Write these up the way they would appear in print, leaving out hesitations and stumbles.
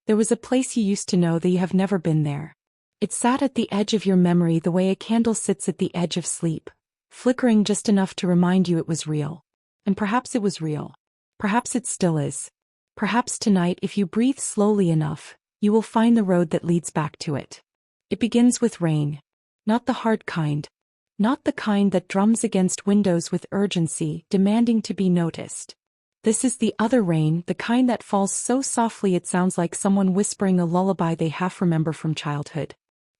There was a place you used to know that you have never been there. It sat at the edge of your memory the way a candle sits at the edge of sleep, flickering just enough to remind you it was real. And perhaps it was real. Perhaps it still is. Perhaps tonight, if you breathe slowly enough, you will find the road that leads back to it. It begins with rain. Not the hard kind. Not the kind that drums against windows with urgency, demanding to be noticed. This is the other rain, the kind that falls so softly it sounds like someone whispering a lullaby they half remember from childhood.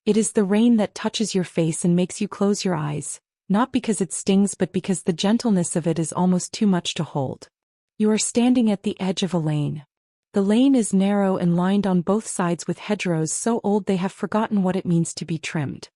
It is the rain that touches your face and makes you close your eyes, not because it stings but because the gentleness of it is almost too much to hold. You are standing at the edge of a lane. The lane is narrow and lined on both sides with hedgerows so old they have forgotten what it means to be trimmed.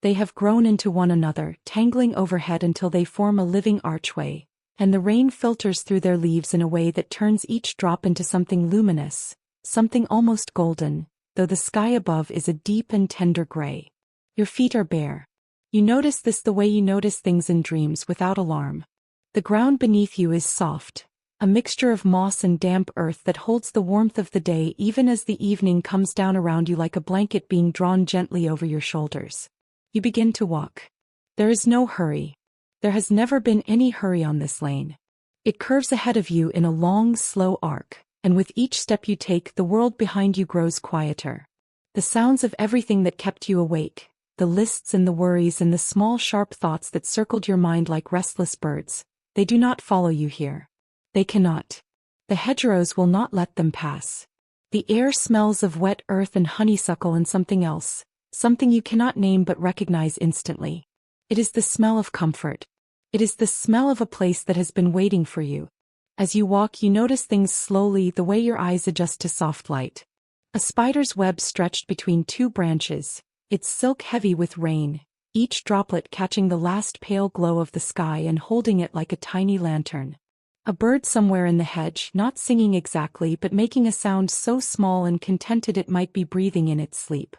They have grown into one another, tangling overhead until they form a living archway, and the rain filters through their leaves in a way that turns each drop into something luminous, something almost golden, though the sky above is a deep and tender gray. Your feet are bare. You notice this the way you notice things in dreams without alarm. The ground beneath you is soft, a mixture of moss and damp earth that holds the warmth of the day even as the evening comes down around you like a blanket being drawn gently over your shoulders. You begin to walk. There is no hurry. There has never been any hurry on this lane. It curves ahead of you in a long, slow arc, and with each step you take, the world behind you grows quieter. The sounds of everything that kept you awake, the lists and the worries and the small sharp thoughts that circled your mind like restless birds, they do not follow you here. They cannot. The hedgerows will not let them pass. The air smells of wet earth and honeysuckle and something else, something you cannot name but recognize instantly. It is the smell of comfort. It is the smell of a place that has been waiting for you. As you walk, you notice things slowly, the way your eyes adjust to soft light. A spider's web stretched between two branches, its silk heavy with rain, each droplet catching the last pale glow of the sky and holding it like a tiny lantern. A bird somewhere in the hedge, not singing exactly but making a sound so small and contented it might be breathing in its sleep.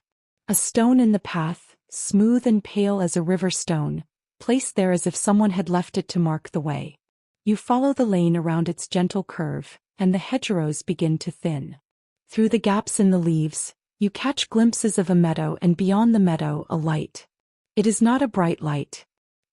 A stone in the path, smooth and pale as a river stone, placed there as if someone had left it to mark the way. You follow the lane around its gentle curve, and the hedgerows begin to thin. Through the gaps in the leaves, you catch glimpses of a meadow, and beyond the meadow, a light. It is not a bright light.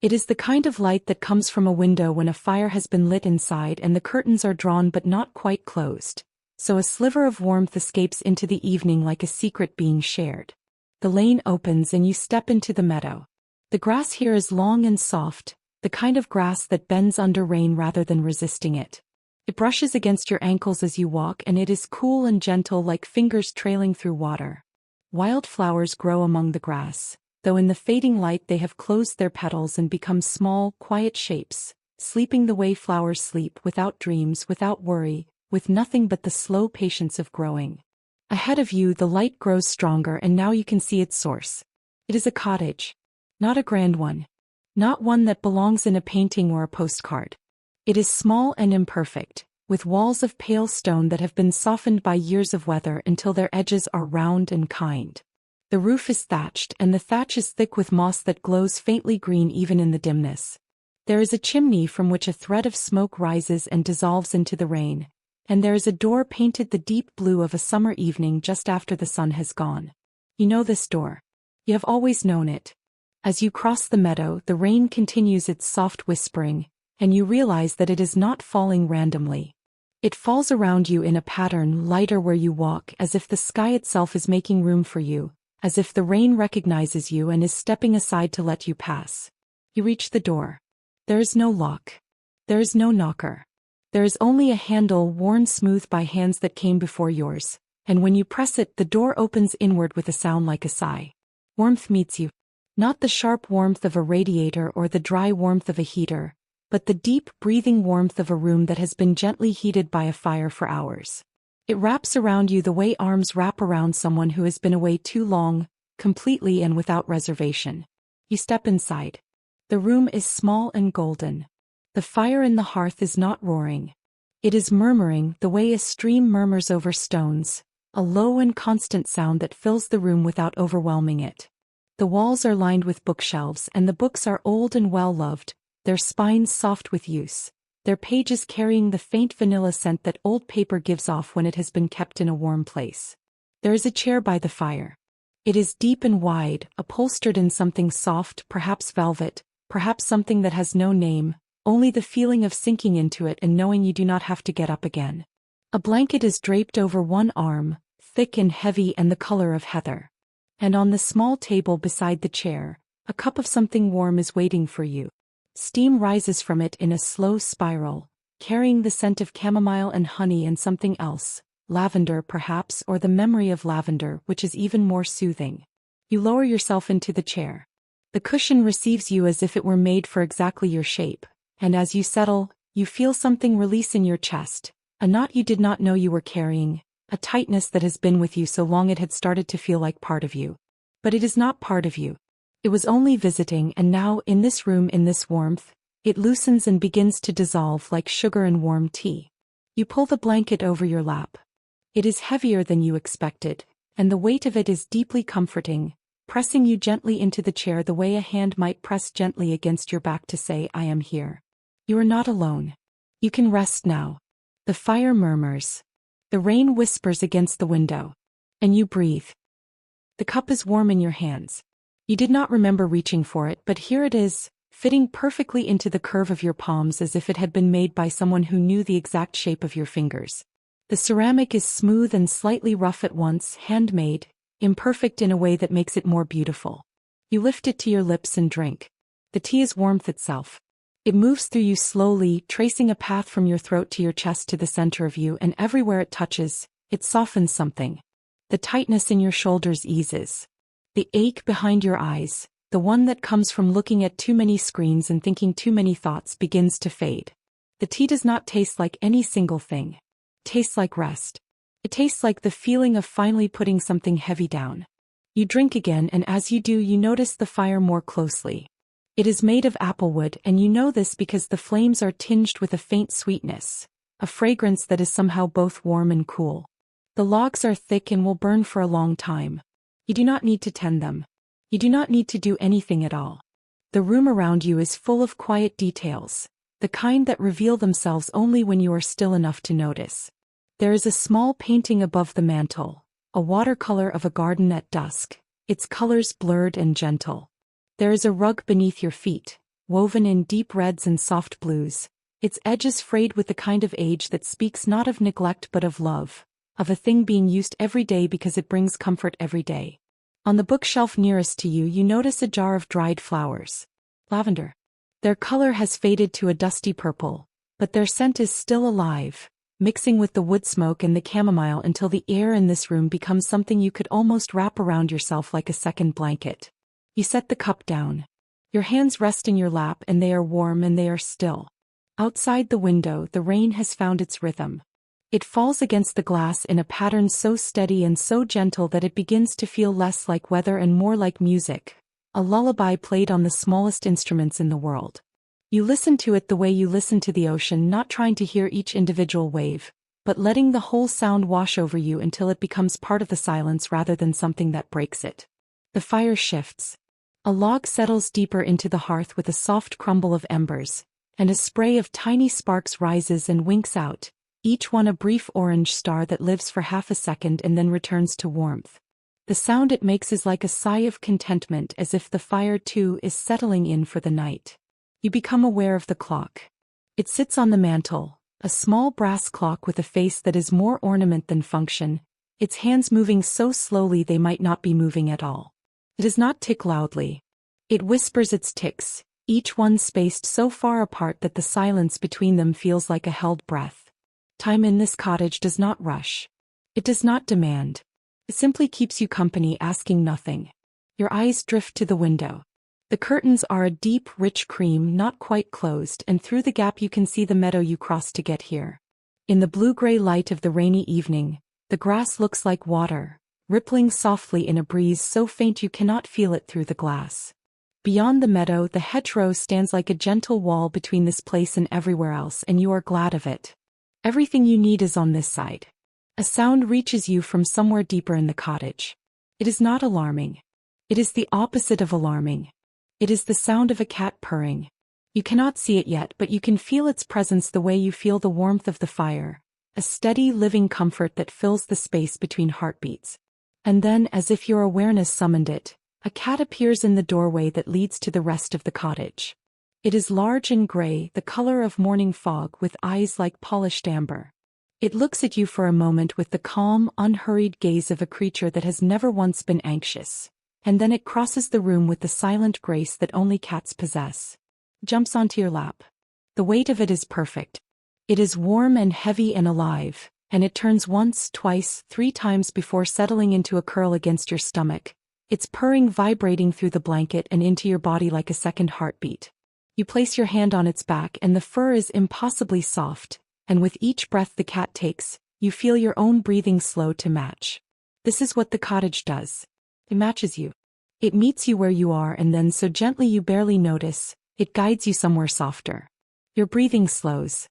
It is the kind of light that comes from a window when a fire has been lit inside and the curtains are drawn but not quite closed, so a sliver of warmth escapes into the evening like a secret being shared. The lane opens and you step into the meadow. The grass here is long and soft, the kind of grass that bends under rain rather than resisting it. It brushes against your ankles as you walk, and it is cool and gentle like fingers trailing through water. Wild flowers grow among the grass, though in the fading light they have closed their petals and become small, quiet shapes, sleeping the way flowers sleep, without dreams, without worry, with nothing but the slow patience of growing. Ahead of you the light grows stronger, and now you can see its source. It is a cottage. Not a grand one. Not one that belongs in a painting or a postcard. It is small and imperfect, with walls of pale stone that have been softened by years of weather until their edges are round and kind. The roof is thatched, and the thatch is thick with moss that glows faintly green even in the dimness. There is a chimney from which a thread of smoke rises and dissolves into the rain, and there is a door painted the deep blue of a summer evening just after the sun has gone. You know this door. You have always known it. As you cross the meadow, the rain continues its soft whispering, and you realize that it is not falling randomly. It falls around you in a pattern, lighter where you walk, as if the sky itself is making room for you, as if the rain recognizes you and is stepping aside to let you pass. You reach the door. There is no lock. There is no knocker. There is only a handle worn smooth by hands that came before yours, and when you press it, the door opens inward with a sound like a sigh. Warmth meets you. Not the sharp warmth of a radiator or the dry warmth of a heater, but the deep, breathing warmth of a room that has been gently heated by a fire for hours. It wraps around you the way arms wrap around someone who has been away too long, completely and without reservation. You step inside. The room is small and golden. The fire in the hearth is not roaring. It is murmuring the way a stream murmurs over stones, a low and constant sound that fills the room without overwhelming it. The walls are lined with bookshelves, and the books are old and well-loved, their spines soft with use, their pages carrying the faint vanilla scent that old paper gives off when it has been kept in a warm place. There is a chair by the fire. It is deep and wide, upholstered in something soft, perhaps velvet, perhaps something that has no name, only the feeling of sinking into it and knowing you do not have to get up again. A blanket is draped over one arm, thick and heavy and the color of heather. And on the small table beside the chair, a cup of something warm is waiting for you. Steam rises from it in a slow spiral, carrying the scent of chamomile and honey and something else, lavender perhaps, or the memory of lavender, which is even more soothing. You lower yourself into the chair. The cushion receives you as if it were made for exactly your shape, and as you settle, you feel something release in your chest, a knot you did not know you were carrying, a tightness that has been with you so long it had started to feel like part of you. But it is not part of you. It was only visiting, and now, in this room, in this warmth, it loosens and begins to dissolve like sugar in warm tea. You pull the blanket over your lap. It is heavier than you expected, and the weight of it is deeply comforting, pressing you gently into the chair the way a hand might press gently against your back to say, "I am here." You are not alone. You can rest now. The fire murmurs. The rain whispers against the window. And you breathe. The cup is warm in your hands. You did not remember reaching for it, but here it is, fitting perfectly into the curve of your palms as if it had been made by someone who knew the exact shape of your fingers. The ceramic is smooth and slightly rough at once, handmade, imperfect in a way that makes it more beautiful. You lift it to your lips and drink. The tea is warmth itself. It moves through you slowly, tracing a path from your throat to your chest to the center of you, and everywhere it touches, it softens something. The tightness in your shoulders eases. The ache behind your eyes, the one that comes from looking at too many screens and thinking too many thoughts, begins to fade. The tea does not taste like any single thing. It tastes like rest. It tastes like the feeling of finally putting something heavy down. You drink again, and as you do, you notice the fire more closely. It is made of applewood, and you know this because the flames are tinged with a faint sweetness, a fragrance that is somehow both warm and cool. The logs are thick and will burn for a long time. You do not need to tend them. You do not need to do anything at all. The room around you is full of quiet details, the kind that reveal themselves only when you are still enough to notice. There is a small painting above the mantel, a watercolor of a garden at dusk, its colors blurred and gentle. There is a rug beneath your feet, woven in deep reds and soft blues, its edges frayed with the kind of age that speaks not of neglect but of love, of a thing being used every day because it brings comfort every day. On the bookshelf nearest to you, you notice a jar of dried flowers. Lavender. Their color has faded to a dusty purple, but their scent is still alive, mixing with the wood smoke and the chamomile until the air in this room becomes something you could almost wrap around yourself like a second blanket. You set the cup down. Your hands rest in your lap, and they are warm and they are still. Outside the window, the rain has found its rhythm. It falls against the glass in a pattern so steady and so gentle that it begins to feel less like weather and more like music, a lullaby played on the smallest instruments in the world. You listen to it the way you listen to the ocean, not trying to hear each individual wave, but letting the whole sound wash over you until it becomes part of the silence rather than something that breaks it. The fire shifts. A log settles deeper into the hearth with a soft crumble of embers, and a spray of tiny sparks rises and winks out, each one a brief orange star that lives for half a second and then returns to warmth. The sound it makes is like a sigh of contentment, as if the fire too is settling in for the night. You become aware of the clock. It sits on the mantel, a small brass clock with a face that is more ornament than function, its hands moving so slowly they might not be moving at all. It does not tick loudly. It whispers its ticks, each one spaced so far apart that the silence between them feels like a held breath. Time in this cottage does not rush. It does not demand. It simply keeps you company, asking nothing. Your eyes drift to the window. The curtains are a deep, rich cream, not quite closed, and through the gap you can see the meadow you crossed to get here. In the blue-gray light of the rainy evening, the grass looks like water, rippling softly in a breeze so faint you cannot feel it through the glass. Beyond the meadow, the hedgerow stands like a gentle wall between this place and everywhere else, and you are glad of it. Everything you need is on this side. A sound reaches you from somewhere deeper in the cottage. It is not alarming. It is the opposite of alarming. It is the sound of a cat purring. You cannot see it yet, but you can feel its presence the way you feel the warmth of the fire, a steady, living comfort that fills the space between heartbeats. And then, as if your awareness summoned it, a cat appears in the doorway that leads to the rest of the cottage. It is large and gray, the color of morning fog, with eyes like polished amber. It looks at you for a moment with the calm, unhurried gaze of a creature that has never once been anxious. And then it crosses the room with the silent grace that only cats possess. Jumps onto your lap. The weight of it is perfect. It is warm and heavy and alive, and it turns once, twice, 3 times before settling into a curl against your stomach, its purring vibrating through the blanket and into your body like a second heartbeat. You place your hand on its back and the fur is impossibly soft, and with each breath the cat takes, you feel your own breathing slow to match. This is what the cottage does. It matches you. It meets you where you are, and then so gently you barely notice, it guides you somewhere softer. Your breathing slows.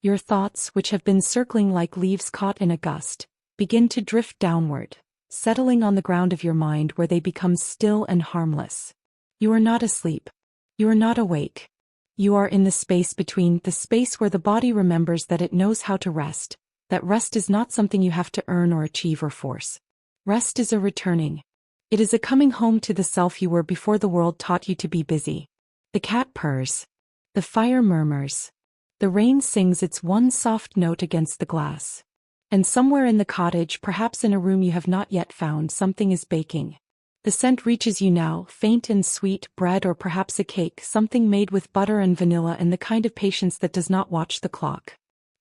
Your thoughts, which have been circling like leaves caught in a gust, begin to drift downward, settling on the ground of your mind where they become still and harmless. You are not asleep. You are not awake. You are in the space between, the space where the body remembers that it knows how to rest, that rest is not something you have to earn or achieve or force. Rest is a returning. It is a coming home to the self you were before the world taught you to be busy. The cat purrs. The fire murmurs. The rain sings its one soft note against the glass. And somewhere in the cottage, perhaps in a room you have not yet found, something is baking. The scent reaches you now, faint and sweet, bread or perhaps a cake, something made with butter and vanilla and the kind of patience that does not watch the clock.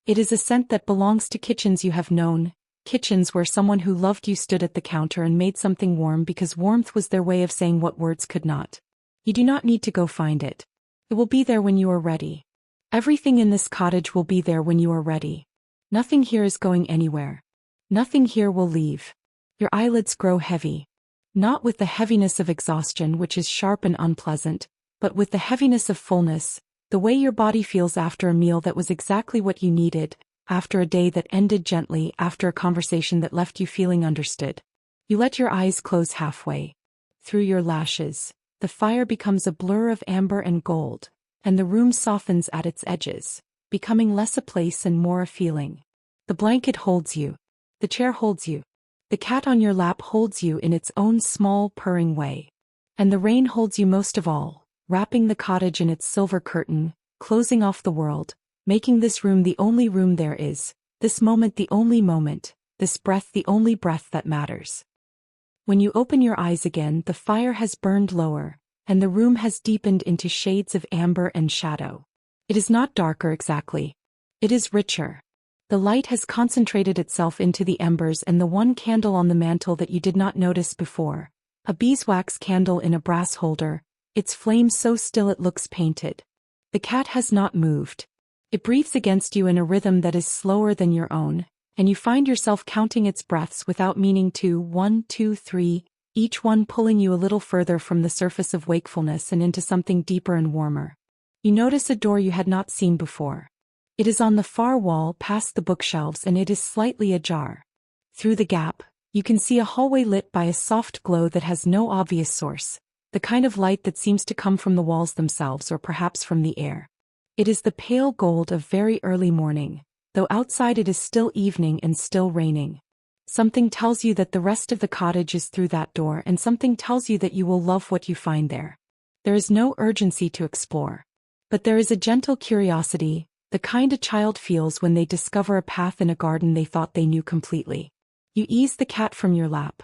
It is a scent that belongs to kitchens you have known, kitchens where someone who loved you stood at the counter and made something warm because warmth was their way of saying what words could not. You do not need to go find it. It will be there when you are ready. Everything in this cottage will be there when you are ready. Nothing here is going anywhere. Nothing here will leave. Your eyelids grow heavy. Not with the heaviness of exhaustion, which is sharp and unpleasant, but with the heaviness of fullness, the way your body feels after a meal that was exactly what you needed, after a day that ended gently, after a conversation that left you feeling understood. You let your eyes close halfway. Through your lashes, the fire becomes a blur of amber and gold, and the room softens at its edges, becoming less a place and more a feeling. The blanket holds you. The chair holds you. The cat on your lap holds you in its own small, purring way. And the rain holds you most of all, wrapping the cottage in its silver curtain, closing off the world, making this room the only room there is, this moment the only moment, this breath the only breath that matters. When you open your eyes again, the fire has burned lower, and the room has deepened into shades of amber and shadow. It is not darker exactly. It is richer. The light has concentrated itself into the embers and the one candle on the mantel that you did not notice before, a beeswax candle in a brass holder, its flame so still it looks painted. The cat has not moved. It breathes against you in a rhythm that is slower than your own, and you find yourself counting its breaths without meaning to, 1, 2, 3, each one pulling you a little further from the surface of wakefulness and into something deeper and warmer. You notice a door you had not seen before. It is on the far wall past the bookshelves and it is slightly ajar. Through the gap, you can see a hallway lit by a soft glow that has no obvious source, the kind of light that seems to come from the walls themselves or perhaps from the air. It is the pale gold of very early morning, though outside it is still evening and still raining. Something tells you that the rest of the cottage is through that door, and something tells you that you will love what you find there. There is no urgency to explore. But there is a gentle curiosity, the kind a child feels when they discover a path in a garden they thought they knew completely. You ease the cat from your lap.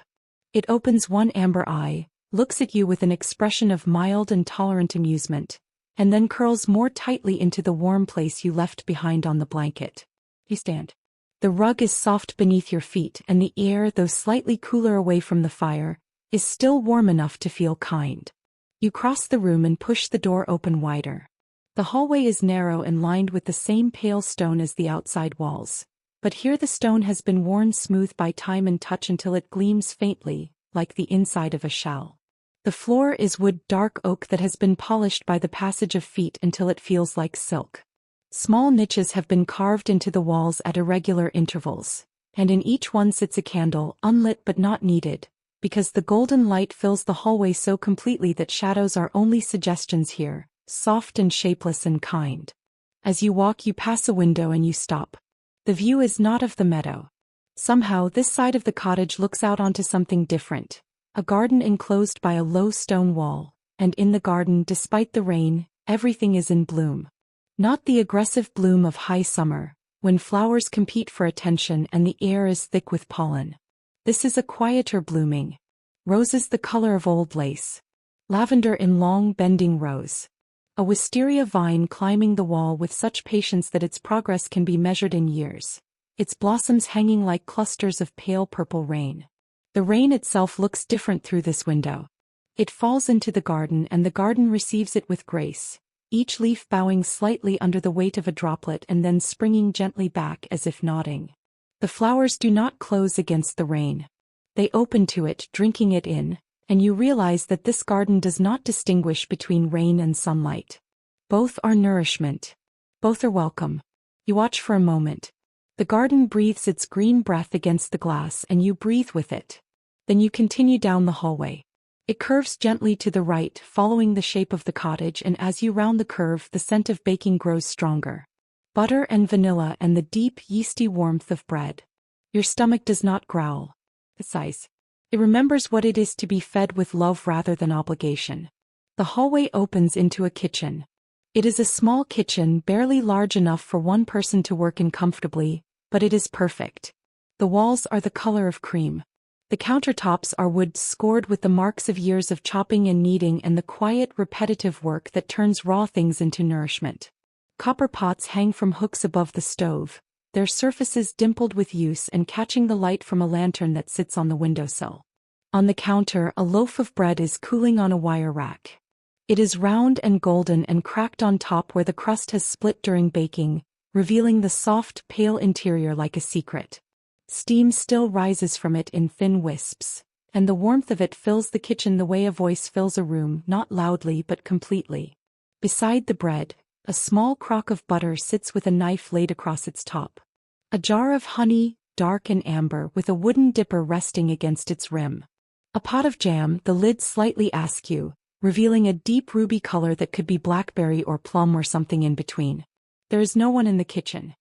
It opens one amber eye, looks at you with an expression of mild and tolerant amusement, and then curls more tightly into the warm place you left behind on the blanket. You stand. The rug is soft beneath your feet, and the air, though slightly cooler away from the fire, is still warm enough to feel kind. You cross the room and push the door open wider. The hallway is narrow and lined with the same pale stone as the outside walls, but here the stone has been worn smooth by time and touch until it gleams faintly, like the inside of a shell. The floor is wood dark oak that has been polished by the passage of feet until it feels like silk. Small niches have been carved into the walls at irregular intervals, and in each one sits a candle, unlit but not needed, because the golden light fills the hallway so completely that shadows are only suggestions here, soft and shapeless and kind. As you walk, you pass a window and you stop. The view is not of the meadow. Somehow, this side of the cottage looks out onto something different. A garden enclosed by a low stone wall, and in the garden, despite the rain, everything is in bloom. Not the aggressive bloom of high summer, when flowers compete for attention and the air is thick with pollen. This is a quieter blooming. Roses the color of old lace. Lavender in long bending rows. A wisteria vine climbing the wall with such patience that its progress can be measured in years. Its blossoms hanging like clusters of pale purple rain. The rain itself looks different through this window. It falls into the garden and the garden receives it with grace, each leaf bowing slightly under the weight of a droplet and then springing gently back as if nodding. The flowers do not close against the rain. They open to it, drinking it in, and you realize that this garden does not distinguish between rain and sunlight. Both are nourishment. Both are welcome. You watch for a moment. The garden breathes its green breath against the glass and you breathe with it. Then you continue down the hallway. It curves gently to the right, following the shape of the cottage, and as you round the curve, the scent of baking grows stronger. Butter and vanilla and the deep, yeasty warmth of bread. Your stomach does not growl. It sighs. It remembers what it is to be fed with love rather than obligation. The hallway opens into a kitchen. It is a small kitchen, barely large enough for one person to work in comfortably, but it is perfect. The walls are the color of cream. The countertops are wood scored with the marks of years of chopping and kneading and the quiet, repetitive work that turns raw things into nourishment. Copper pots hang from hooks above the stove, their surfaces dimpled with use and catching the light from a lantern that sits on the windowsill. On the counter, a loaf of bread is cooling on a wire rack. It is round and golden and cracked on top where the crust has split during baking, revealing the soft, pale interior like a secret. Steam still rises from it in thin wisps, and the warmth of it fills the kitchen the way a voice fills a room, not loudly but completely. Beside the bread, a small crock of butter sits with a knife laid across its top. A jar of honey, dark and amber, with a wooden dipper resting against its rim. A pot of jam, the lid slightly askew, revealing a deep ruby color that could be blackberry or plum or something in between. There is no one in the kitchen.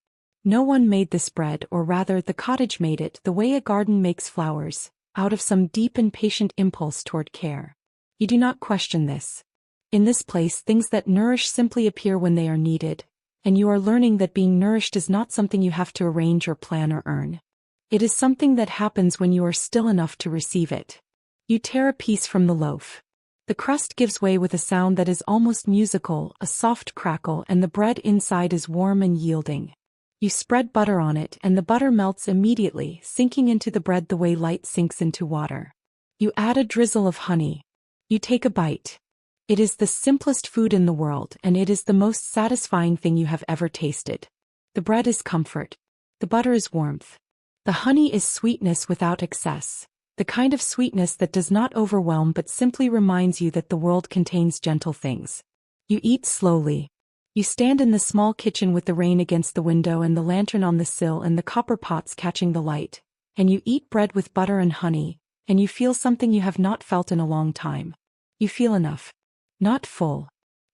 No one made this bread, or rather the cottage made it the way a garden makes flowers, out of some deep and patient impulse toward care. You do not question this. In this place, things that nourish simply appear when they are needed, and you are learning that being nourished is not something you have to arrange or plan or earn. It is something that happens when you are still enough to receive it. You tear a piece from the loaf. The crust gives way with a sound that is almost musical, a soft crackle, and the bread inside is warm and yielding. You spread butter on it and the butter melts immediately, sinking into the bread the way light sinks into water. You add a drizzle of honey. You take a bite. It is the simplest food in the world, and it is the most satisfying thing you have ever tasted. The bread is comfort. The butter is warmth. The honey is sweetness without excess, the kind of sweetness that does not overwhelm but simply reminds you that the world contains gentle things. You eat slowly. You stand in the small kitchen with the rain against the window and the lantern on the sill and the copper pots catching the light, and you eat bread with butter and honey, and you feel something you have not felt in a long time. You feel enough. Not full.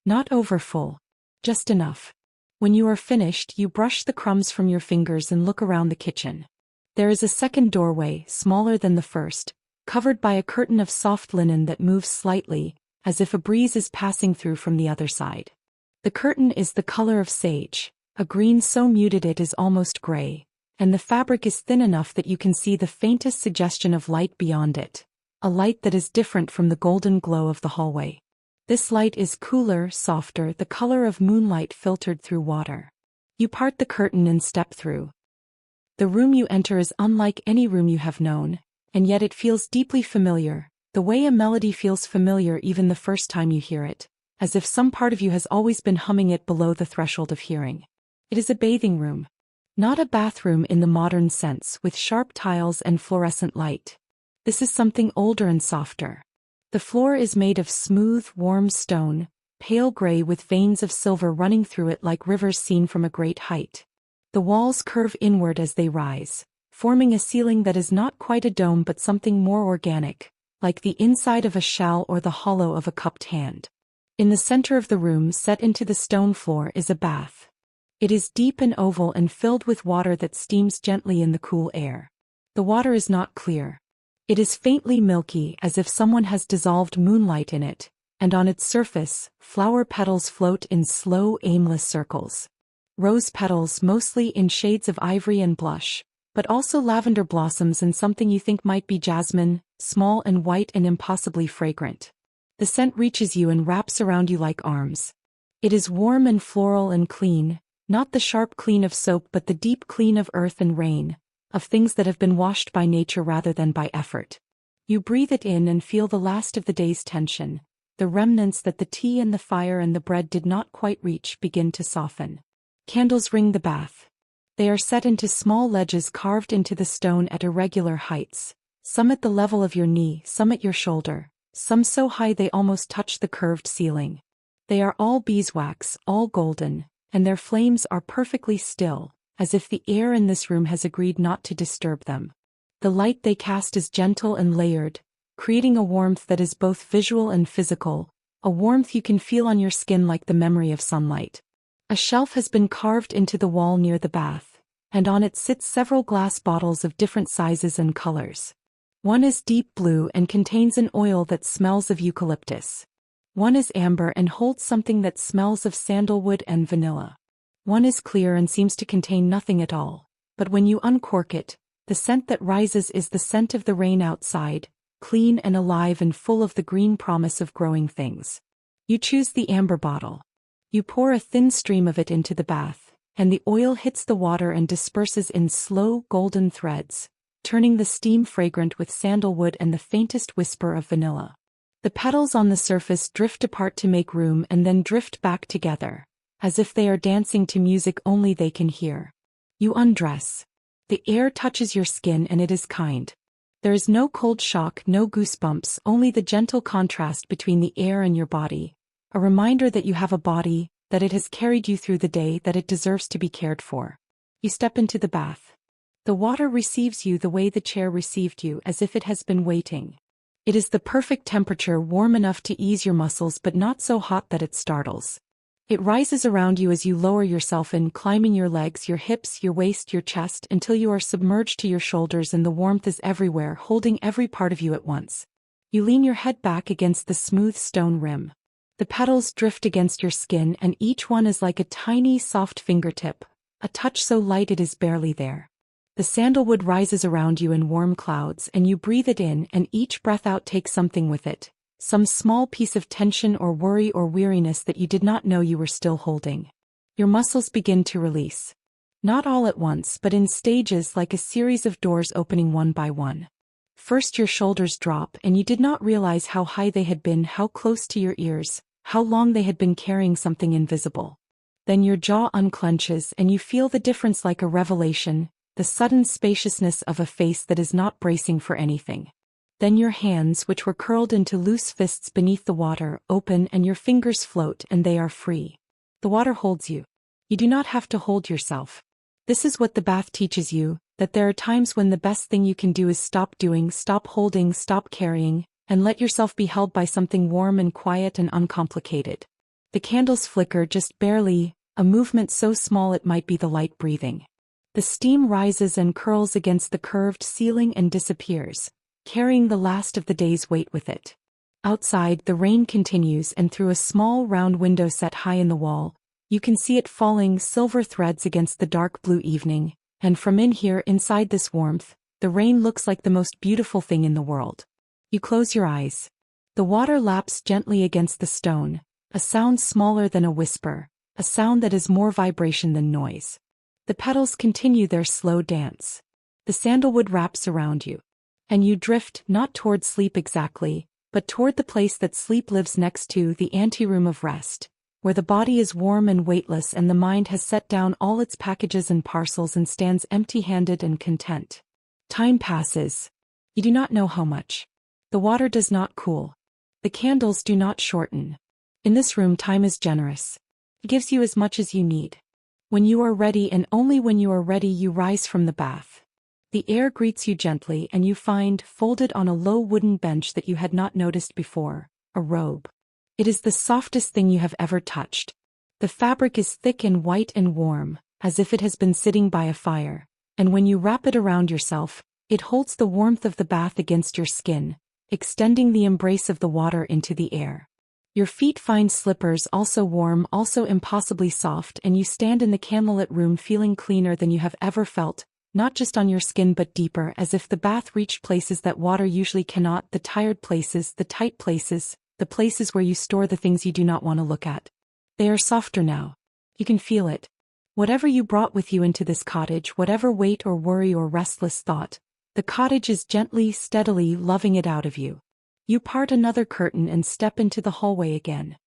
Not overfull. Just enough. When you are finished, you brush the crumbs from your fingers and look around the kitchen. There is a second doorway, smaller than the first, covered by a curtain of soft linen that moves slightly, as if a breeze is passing through from the other side. The curtain is the color of sage, a green so muted it is almost gray, and the fabric is thin enough that you can see the faintest suggestion of light beyond it, a light that is different from the golden glow of the hallway. This light is cooler, softer, the color of moonlight filtered through water. You part the curtain and step through. The room you enter is unlike any room you have known, and yet it feels deeply familiar, the way a melody feels familiar even the first time you hear it, as if some part of you has always been humming it below the threshold of hearing. It is a bathing room. Not a bathroom in the modern sense, with sharp tiles and fluorescent light. This is something older and softer. The floor is made of smooth, warm stone, pale gray with veins of silver running through it like rivers seen from a great height. The walls curve inward as they rise, forming a ceiling that is not quite a dome but something more organic, like the inside of a shell or the hollow of a cupped hand. In the center of the room, set into the stone floor, is a bath. It is deep and oval and filled with water that steams gently in the cool air. The water is not clear. It is faintly milky, as if someone has dissolved moonlight in it, and on its surface, flower petals float in slow, aimless circles. Rose petals mostly in shades of ivory and blush, but also lavender blossoms and something you think might be jasmine, small and white and impossibly fragrant. The scent reaches you and wraps around you like arms. It is warm and floral and clean, not the sharp clean of soap but the deep clean of earth and rain, of things that have been washed by nature rather than by effort. You breathe it in and feel the last of the day's tension, the remnants that the tea and the fire and the bread did not quite reach begin to soften. Candles ring the bath. They are set into small ledges carved into the stone at irregular heights, some at the level of your knee, some at your shoulder, some so high they almost touch the curved ceiling. They are all beeswax, all golden, and their flames are perfectly still, as if the air in this room has agreed not to disturb them. The light they cast is gentle and layered, creating a warmth that is both visual and physical, a warmth you can feel on your skin like the memory of sunlight. A shelf has been carved into the wall near the bath, and on it sit several glass bottles of different sizes and colors. One is deep blue and contains an oil that smells of eucalyptus. One is amber and holds something that smells of sandalwood and vanilla. One is clear and seems to contain nothing at all, but when you uncork it, the scent that rises is the scent of the rain outside, clean and alive and full of the green promise of growing things. You choose the amber bottle. You pour a thin stream of it into the bath, and the oil hits the water and disperses in slow, golden threads, turning the steam fragrant with sandalwood and the faintest whisper of vanilla. The petals on the surface drift apart to make room and then drift back together, as if they are dancing to music only they can hear. You undress. The air touches your skin and it is kind. There is no cold shock, no goosebumps, only the gentle contrast between the air and your body, a reminder that you have a body, that it has carried you through the day, that it deserves to be cared for. You step into the bath. The water receives you the way the chair received you, as if it has been waiting. It is the perfect temperature, warm enough to ease your muscles but not so hot that it startles. It rises around you as you lower yourself in, climbing your legs, your hips, your waist, your chest, until you are submerged to your shoulders and the warmth is everywhere, holding every part of you at once. You lean your head back against the smooth stone rim. The petals drift against your skin and each one is like a tiny, soft fingertip, a touch so light it is barely there. The sandalwood rises around you in warm clouds and you breathe it in and each breath out takes something with it, some small piece of tension or worry or weariness that you did not know you were still holding. Your muscles begin to release. Not all at once but in stages, like a series of doors opening one by one. First your shoulders drop and you did not realize how high they had been, how close to your ears, how long they had been carrying something invisible. Then your jaw unclenches and you feel the difference like a revelation, the sudden spaciousness of a face that is not bracing for anything. Then your hands, which were curled into loose fists beneath the water, open and your fingers float and they are free. The water holds you. You do not have to hold yourself. This is what the bath teaches you, that there are times when the best thing you can do is stop doing, stop holding, stop carrying, and let yourself be held by something warm and quiet and uncomplicated. The candles flicker just barely, a movement so small it might be the light breathing. The steam rises and curls against the curved ceiling and disappears, carrying the last of the day's weight with it. Outside, the rain continues and through a small round window set high in the wall, you can see it falling silver threads against the dark blue evening, and from in here, inside this warmth, the rain looks like the most beautiful thing in the world. You close your eyes. The water laps gently against the stone, a sound smaller than a whisper, a sound that is more vibration than noise. The petals continue their slow dance. The sandalwood wraps around you. And you drift not toward sleep exactly, but toward the place that sleep lives next to, the anteroom of rest, where the body is warm and weightless and the mind has set down all its packages and parcels and stands empty-handed and content. Time passes. You do not know how much. The water does not cool. The candles do not shorten. In this room time is generous. It gives you as much as you need. When you are ready and only when you are ready you rise from the bath. The air greets you gently and you find, folded on a low wooden bench that you had not noticed before, a robe. It is the softest thing you have ever touched. The fabric is thick and white and warm, as if it has been sitting by a fire, and when you wrap it around yourself, It holds the warmth of the bath against your skin, extending the embrace of the water into the air. Your feet find slippers also warm, also impossibly soft, and you stand in the candlelit room feeling cleaner than you have ever felt, not just on your skin but deeper, as if the bath reached places that water usually cannot, the tired places, the tight places, the places where you store the things you do not want to look at. They are softer now. You can feel it. Whatever you brought with you into this cottage, whatever weight or worry or restless thought, the cottage is gently, steadily loving it out of you. You part another curtain and step into the hallway again.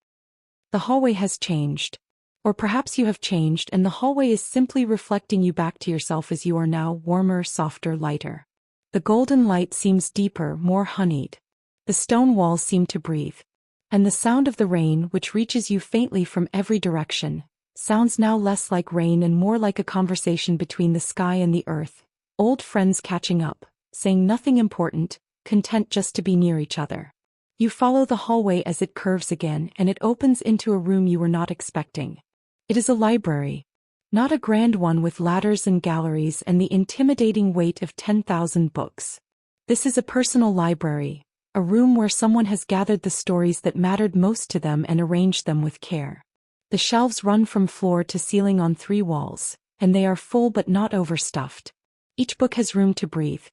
The hallway has changed. Or perhaps you have changed and the hallway is simply reflecting you back to yourself as you are now, warmer, softer, lighter. The golden light seems deeper, more honeyed. The stone walls seem to breathe. And the sound of the rain, which reaches you faintly from every direction, sounds now less like rain and more like a conversation between the sky and the earth, old friends catching up, saying nothing important, content just to be near each other. You follow the hallway as it curves again and it opens into a room you were not expecting. It is a library. Not a grand one with ladders and galleries and the intimidating weight of 10,000 books. This is a personal library, a room where someone has gathered the stories that mattered most to them and arranged them with care. The shelves run from floor to ceiling on 3 walls, and they are full but not overstuffed. Each book has room to breathe.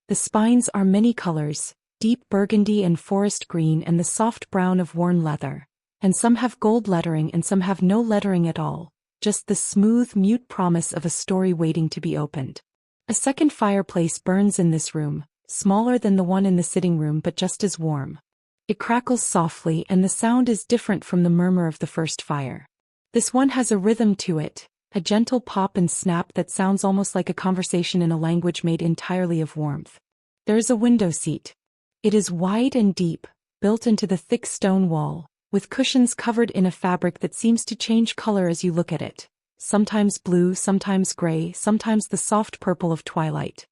The spines are many colors, deep burgundy and forest green and the soft brown of worn leather, and some have gold lettering and some have no lettering at all, just the smooth, mute promise of a story waiting to be opened. A second fireplace burns in this room, smaller than the one in the sitting room but just as warm. It crackles softly and the sound is different from the murmur of the first fire. This one has a rhythm to it, a gentle pop and snap that sounds almost like a conversation in a language made entirely of warmth. There is a window seat. It is wide and deep, built into the thick stone wall, with cushions covered in a fabric that seems to change color as you look at it, sometimes blue, sometimes gray, sometimes the soft purple of twilight.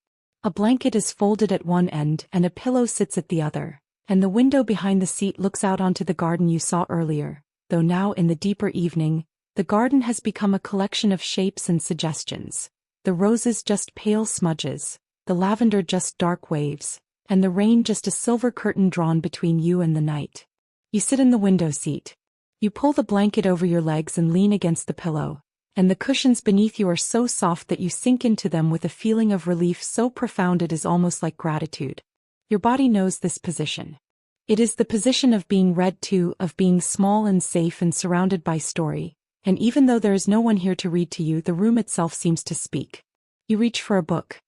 A blanket is folded at one end and a pillow sits at the other, and the window behind the seat looks out onto the garden you saw earlier, though now in the deeper evening, the garden has become a collection of shapes and suggestions. The roses just pale smudges, the lavender just dark waves, and the rain just a silver curtain drawn between you and the night. You sit in the window seat. You pull the blanket over your legs and lean against the pillow, and the cushions beneath you are so soft that you sink into them with a feeling of relief so profound it is almost like gratitude. Your body knows this position. It is the position of being read to, of being small and safe and surrounded by story. And even though there is no one here to read to you, the room itself seems to speak. You reach for a book.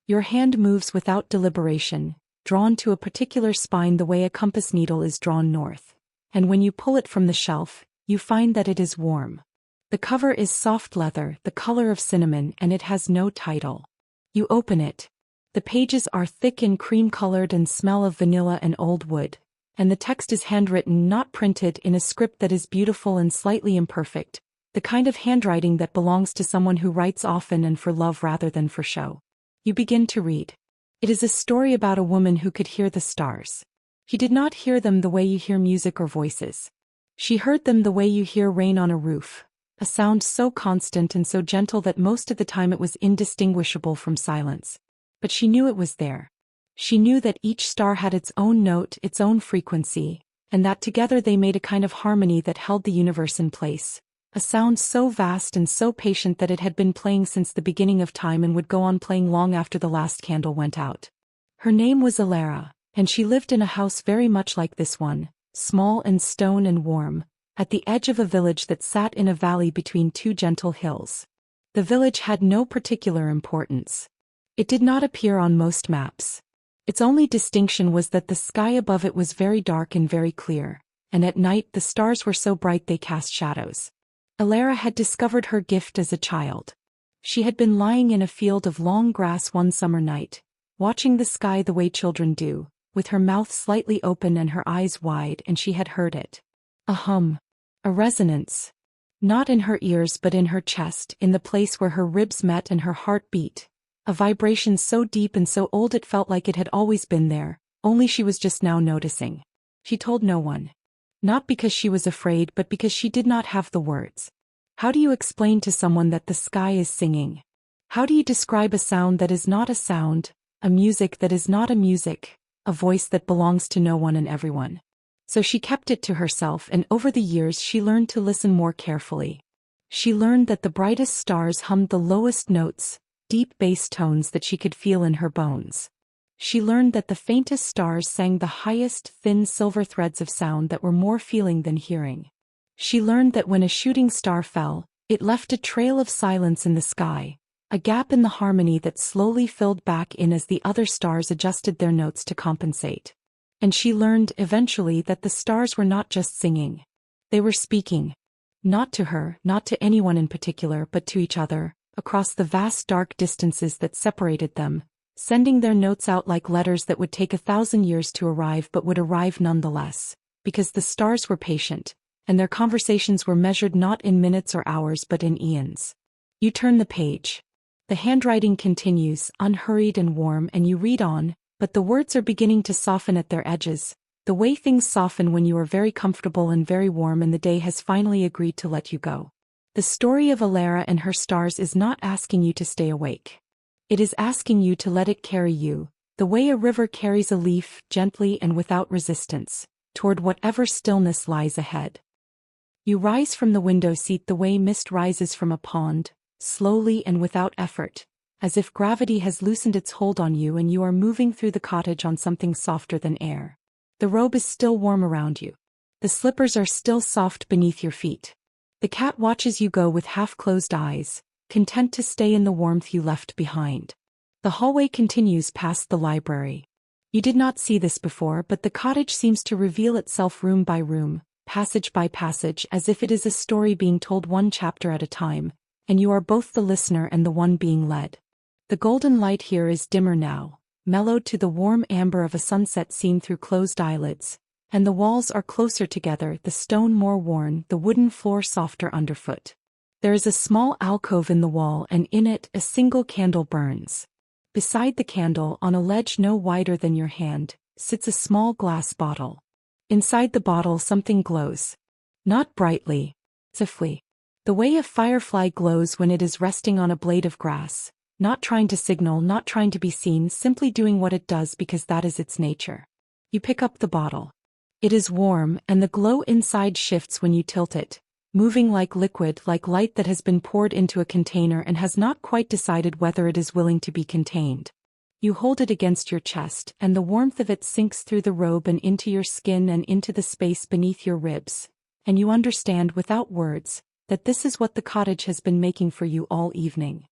Your hand moves without deliberation, drawn to a particular spine the way a compass needle is drawn north. And when you pull it from the shelf, you find that it is warm. The cover is soft leather, the color of cinnamon, and it has no title. You open it. The pages are thick and cream-colored and smell of vanilla and old wood. And the text is handwritten, not printed, in a script that is beautiful and slightly imperfect. The kind of handwriting that belongs to someone who writes often and for love rather than for show. You begin to read. It is a story about a woman who could hear the stars. She did not hear them the way you hear music or voices. She heard them the way you hear rain on a roof, a sound so constant and so gentle that most of the time it was indistinguishable from silence. But she knew it was there. She knew that each star had its own note, its own frequency, and that together they made a kind of harmony that held the universe in place. A sound so vast and so patient that it had been playing since the beginning of time and would go on playing long after the last candle went out. Her name was Alara, and she lived in a house very much like this one, small and stone and warm, at the edge of a village that sat in a valley between 2 gentle hills. The village had no particular importance. It did not appear on most maps. Its only distinction was that the sky above it was very dark and very clear, and at night the stars were so bright they cast shadows. Alara had discovered her gift as a child. She had been lying in a field of long grass one summer night, watching the sky the way children do, with her mouth slightly open and her eyes wide, and she had heard it. A hum. A resonance. Not in her ears but in her chest, in the place where her ribs met and her heart beat. A vibration so deep and so old it felt like it had always been there, only she was just now noticing. She told no one. Not because she was afraid but because she did not have the words. How do you explain to someone that the sky is singing? How do you describe a sound that is not a a music that is not a music, a voice that belongs to no one and everyone. So she kept it to herself, and over the years she learned to listen more carefully. She learned that the brightest stars hummed the lowest notes, deep bass tones that she could feel in her bones. She learned that the faintest stars sang the highest, thin silver threads of sound that were more feeling than hearing. She learned that when a shooting star fell, it left a trail of silence in the sky, a gap in the harmony that slowly filled back in as the other stars adjusted their notes to compensate. And she learned, eventually, that the stars were not just singing. They were speaking. Not to her, not to anyone in particular, but to each other, across the vast dark distances that separated them, sending their notes out like letters that would take 1,000 years to arrive but would arrive nonetheless, because the stars were patient, and their conversations were measured not in minutes or hours but in eons. You turn the page. The handwriting continues, unhurried and warm, and you read on, but the words are beginning to soften at their edges, the way things soften when you are very comfortable and very warm and the day has finally agreed to let you go. The story of Alara and her stars is not asking you to stay awake. It is asking you to let it carry you, the way a river carries a leaf, gently and without resistance, toward whatever stillness lies ahead. You rise from the window seat the way mist rises from a pond, slowly and without effort, as if gravity has loosened its hold on you and you are moving through the cottage on something softer than air. The robe is still warm around you. The slippers are still soft beneath your feet. The cat watches you go with half-closed eyes, content to stay in the warmth you left behind. The hallway continues past the library. You did not see this before, but the cottage seems to reveal itself room by room, passage by passage, as if it is a story being told one chapter at a time, and you are both the listener and the one being led. The golden light here is dimmer now, mellowed to the warm amber of a sunset seen through closed eyelids, and the walls are closer together, the stone more worn, the wooden floor softer underfoot. There is a small alcove in the wall, and in it a single candle burns. Beside the candle, on a ledge no wider than your hand, sits a small glass bottle. Inside the bottle something glows. Not brightly, softly. The way a firefly glows when it is resting on a blade of grass, not trying to signal, not trying to be seen, simply doing what it does because that is its nature. You pick up the bottle. It is warm, and the glow inside shifts when you tilt it, moving like liquid, like light that has been poured into a container and has not quite decided whether it is willing to be contained. You hold it against your chest, and the warmth of it sinks through the robe and into your skin and into the space beneath your ribs, and you understand without words that this is what the cottage has been making for you all evening.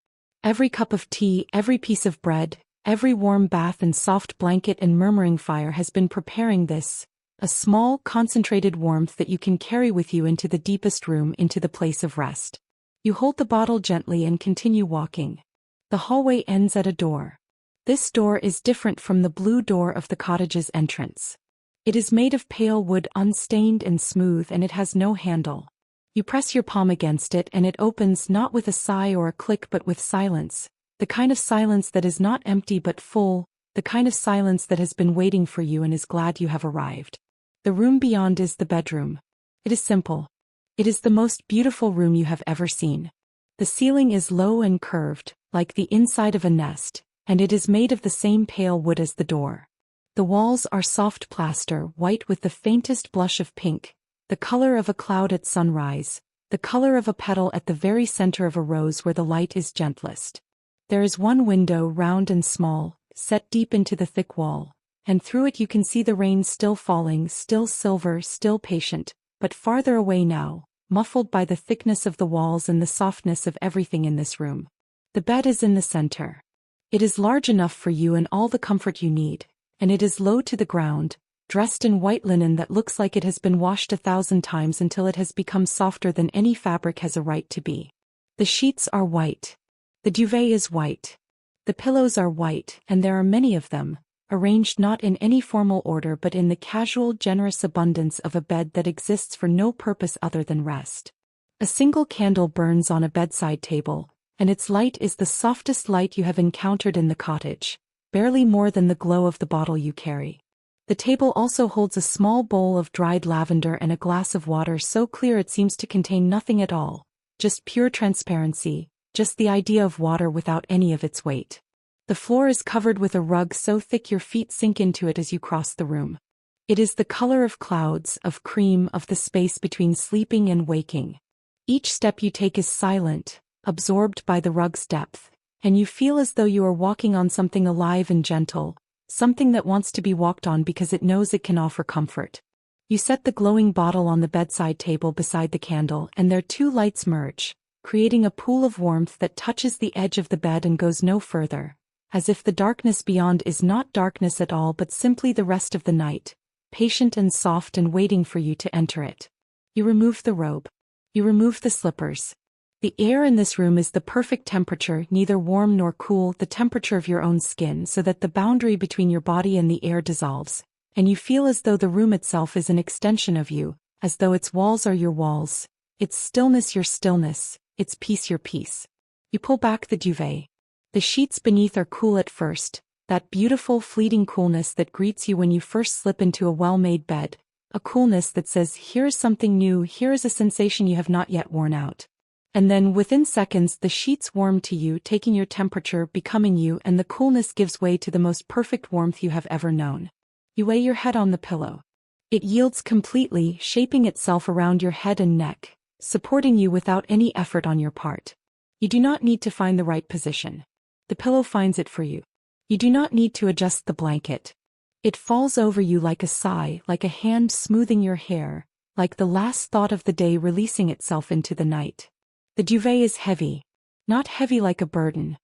Every cup of tea, every piece of bread, every warm bath and soft blanket and murmuring fire has been preparing this, a small, concentrated warmth that you can carry with you into the deepest room, into the place of rest. You hold the bottle gently and continue walking. The hallway ends at a door. This door is different from the blue door of the cottage's entrance. It is made of pale wood, unstained and smooth, and it has no handle. You press your palm against it and it opens, not with a sigh or a click but with silence, the kind of silence that is not empty but full, the kind of silence that has been waiting for you and is glad you have arrived. The room beyond is the bedroom. It is simple. It is the most beautiful room you have ever seen. The ceiling is low and curved, like the inside of a nest, and it is made of the same pale wood as the door. The walls are soft plaster, white with the faintest blush of pink, the color of a cloud at sunrise, the color of a petal at the very center of a rose where the light is gentlest. There is one window, round and small, set deep into the thick wall, and through it you can see the rain still falling, still silver, still patient, but farther away now, muffled by the thickness of the walls and the softness of everything in this room. The bed is in the center. It is large enough for you and all the comfort you need, and it is low to the ground, dressed in white linen that looks like it has been washed 1,000 times until it has become softer than any fabric has a right to be. The sheets are white. The duvet is white. The pillows are white, and there are many of them, arranged not in any formal order but in the casual, generous abundance of a bed that exists for no purpose other than rest. A single candle burns on a bedside table, and its light is the softest light you have encountered in the cottage, barely more than the glow of the bottle you carry. The table also holds a small bowl of dried lavender and a glass of water so clear it seems to contain nothing at all, just pure transparency, just the idea of water without any of its weight. The floor is covered with a rug so thick your feet sink into it as you cross the room. It is the color of clouds, of cream, of the space between sleeping and waking. Each step you take is silent, absorbed by the rug's depth, and you feel as though you are walking on something alive and gentle, something that wants to be walked on because it knows it can offer comfort. You set the glowing bottle on the bedside table beside the candle, and their two lights merge, creating a pool of warmth that touches the edge of the bed and goes no further, as if the darkness beyond is not darkness at all but simply the rest of the night, patient and soft and waiting for you to enter it. You remove the robe. You remove the slippers. The air in this room is the perfect temperature, neither warm nor cool, the temperature of your own skin, so that the boundary between your body and the air dissolves, and you feel as though the room itself is an extension of you, as though its walls are your walls, its stillness your stillness, its peace your peace. You pull back the duvet. The sheets beneath are cool at first, that beautiful fleeting coolness that greets you when you first slip into a well-made bed, a coolness that says, here is something new, here is a sensation you have not yet worn out. And then within seconds the sheets warm to you, taking your temperature, becoming you, and the coolness gives way to the most perfect warmth you have ever known. You lay your head on the pillow. It yields completely, shaping itself around your head and neck, supporting you without any effort on your part. You do not need to find the right position. The pillow finds it for you. You do not need to adjust the blanket. It falls over you like a sigh, like a hand smoothing your hair, like the last thought of the day releasing itself into the night. The duvet is heavy. Not heavy like a burden.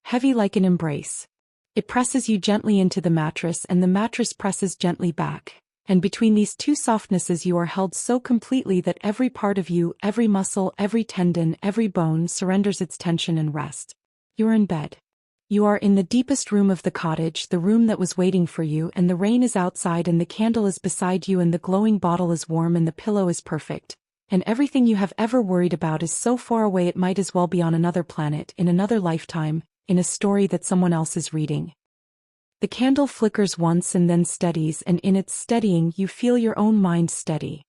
Heavy like an embrace. It presses you gently into the mattress and the mattress presses gently back, and between these two softnesses you are held so completely that every part of you, every muscle, every tendon, every bone surrenders its tension and rest. You are in bed. You are in the deepest room of the cottage, the room that was waiting for you, and the rain is outside and the candle is beside you and the glowing bottle is warm and the pillow is perfect, and everything you have ever worried about is so far away it might as well be on another planet, in another lifetime, in a story that someone else is reading. The candle flickers once and then steadies, and in its steadying you feel your own mind steady.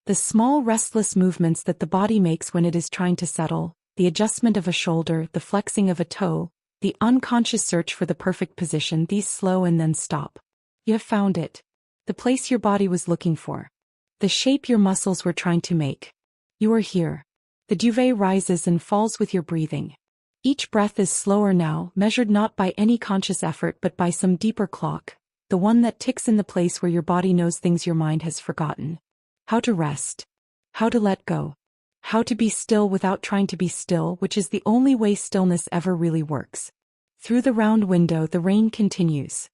The small restless movements that the body makes when it is trying to settle, the adjustment of a shoulder, the flexing of a toe, the unconscious search for the perfect position, these slow and then stop. You have found it. The place your body was looking for. The shape your muscles were trying to make. You are here. The duvet rises and falls with your breathing. Each breath is slower now, measured not by any conscious effort but by some deeper clock, the one that ticks in the place where your body knows things your mind has forgotten. How to rest. How to let go. How to be still without trying to be still, which is the only way stillness ever really works. Through the round window the rain continues.